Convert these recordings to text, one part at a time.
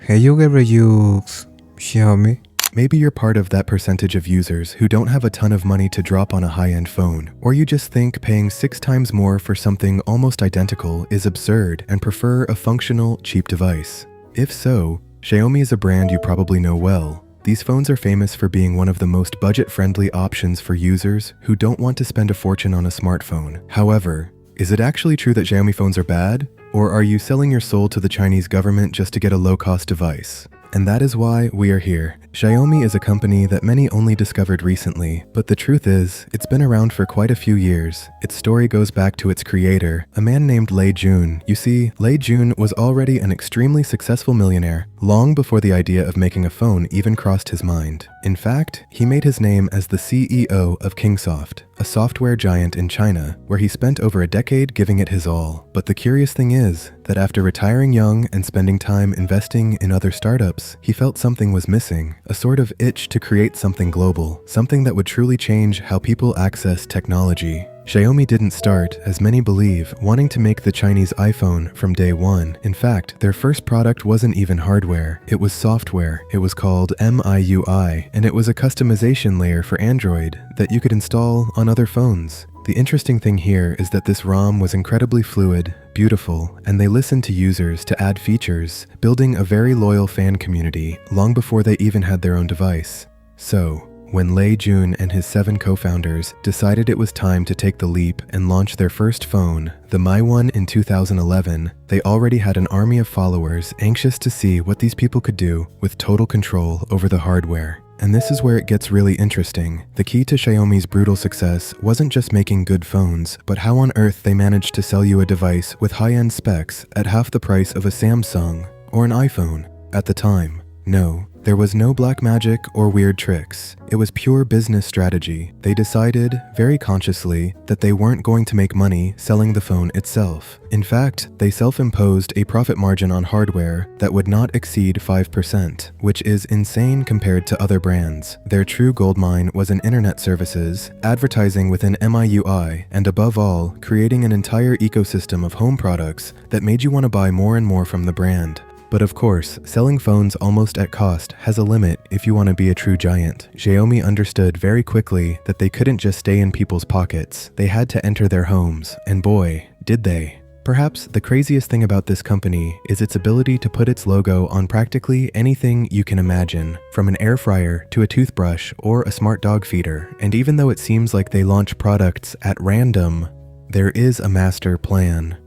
Have you ever used Xiaomi? Maybe you're part of that percentage of users who don't have a ton of money to drop on a high-end phone, or you just think paying 6 times more for something almost identical is absurd and prefer a functional, cheap device. If so, Xiaomi is a brand you probably know well. These phones are famous for being one of the most budget-friendly options for users who don't want to spend a fortune on a smartphone. However, is it actually true that Xiaomi phones are bad? Or are you selling your soul to the Chinese government just to get a low-cost device? And that is why we are here. Xiaomi is a company that many only discovered recently, but the truth is, it's been around for quite a few years. Its story goes back to its creator, a man named Lei Jun. You see, Lei Jun was already an extremely successful millionaire, long before the idea of making a phone even crossed his mind. In fact, he made his name as the CEO of Kingsoft, a software giant in China, where he spent over a decade giving it his all. But the curious thing is that after retiring young and spending time investing in other startups, he felt something was missing, a sort of itch to create something global, something that would truly change how people access technology. Xiaomi didn't start, as many believe, wanting to make the Chinese iPhone from day one. In fact, their first product wasn't even hardware, it was software. It was called MIUI, and it was a customization layer for Android that you could install on other phones. The interesting thing here is that this ROM was incredibly fluid, beautiful, and they listened to users to add features, building a very loyal fan community long before they even had their own device. So, when Lei Jun and his 7 co-founders decided it was time to take the leap and launch their first phone, the Mi One, in 2011, they already had an army of followers anxious to see what these people could do with total control over the hardware. And this is where it gets really interesting. The key to Xiaomi's brutal success wasn't just making good phones, but how on earth they managed to sell you a device with high-end specs at half the price of a Samsung or an iPhone at the time. No, there was no black magic or weird tricks. It was pure business strategy. They decided, very consciously, that they weren't going to make money selling the phone itself. In fact, they self-imposed a profit margin on hardware that would not exceed 5%, which is insane compared to other brands. Their true goldmine was in internet services, advertising within MIUI, and above all, creating an entire ecosystem of home products that made you want to buy more and more from the brand. But of course, selling phones almost at cost has a limit if you want to be a true giant. Xiaomi understood very quickly that they couldn't just stay in people's pockets. They had to enter their homes, and boy, did they. Perhaps the craziest thing about this company is its ability to put its logo on practically anything you can imagine, from an air fryer to a toothbrush or a smart dog feeder. And even though it seems like they launch products at random, there is a master plan.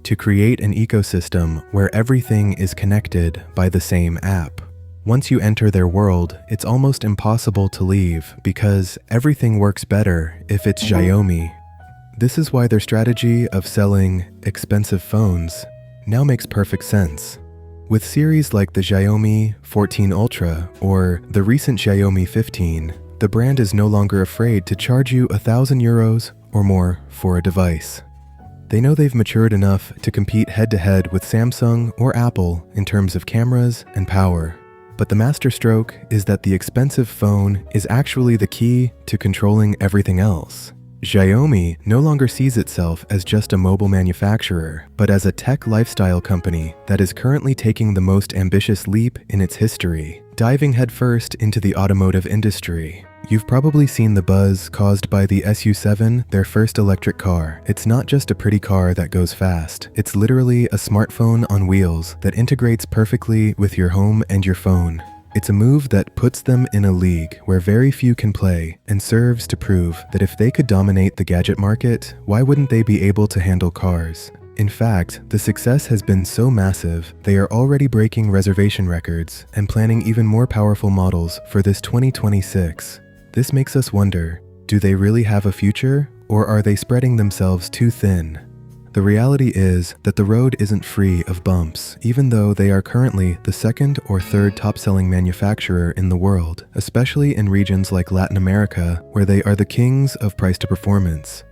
To create an ecosystem where everything is connected by the same app. Once you enter their world, it's almost impossible to leave because everything works better if it's Xiaomi. This is why their strategy of selling expensive phones now makes perfect sense. With series like the Xiaomi 14 Ultra or the recent Xiaomi 15, the brand is no longer afraid to charge you €1,000 or more for a device. They know they've matured enough to compete head-to-head with Samsung or Apple in terms of cameras and power. But the masterstroke is that the expensive phone is actually the key to controlling everything else. Xiaomi no longer sees itself as just a mobile manufacturer, but as a tech lifestyle company that is currently taking the most ambitious leap in its history, diving headfirst into the automotive industry. You've probably seen the buzz caused by the SU7, their first electric car. It's not just a pretty car that goes fast. It's literally a smartphone on wheels that integrates perfectly with your home and your phone. It's a move that puts them in a league where very few can play and serves to prove that if they could dominate the gadget market, why wouldn't they be able to handle cars? In fact, the success has been so massive, they are already breaking reservation records and planning even more powerful models for this 2026. This makes us wonder, do they really have a future, or are they spreading themselves too thin? The reality is that the road isn't free of bumps, even though they are currently the 2nd or 3rd top-selling manufacturer in the world, especially in regions like Latin America, where they are the kings of price to performance.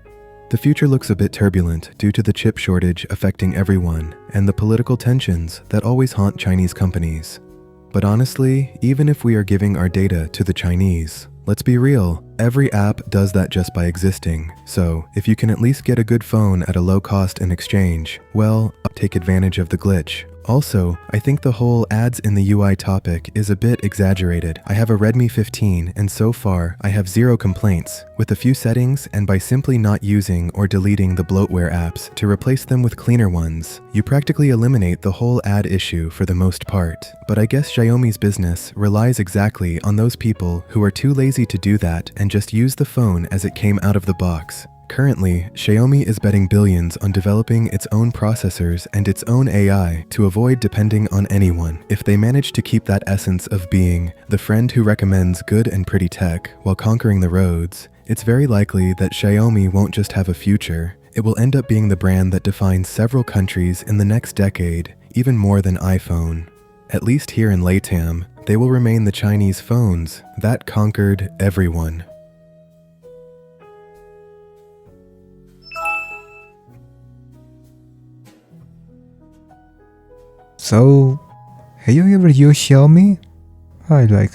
The future looks a bit turbulent due to the chip shortage affecting everyone, and the political tensions that always haunt Chinese companies. But honestly, even if we are giving our data to the Chinese, let's be real, every app does that just by existing. So, if you can at least get a good phone at a low cost in exchange, well, take advantage of the glitch. Also, I think the whole ads in the UI topic is a bit exaggerated. I have a Redmi 15 and so far I have zero complaints. With a few settings and by simply not using or deleting the bloatware apps to replace them with cleaner ones, you practically eliminate the whole ad issue for the most part. But I guess Xiaomi's business relies exactly on those people who are too lazy to do that and just use the phone as it came out of the box. Currently, Xiaomi is betting billions on developing its own processors and its own AI to avoid depending on anyone. If they manage to keep that essence of being the friend who recommends good and pretty tech while conquering the roads, it's very likely that Xiaomi won't just have a future, it will end up being the brand that defines several countries in the next decade, even more than iPhone. At least here in LATAM, they will remain the Chinese phones that conquered everyone. So, have you ever used Xiaomi? I like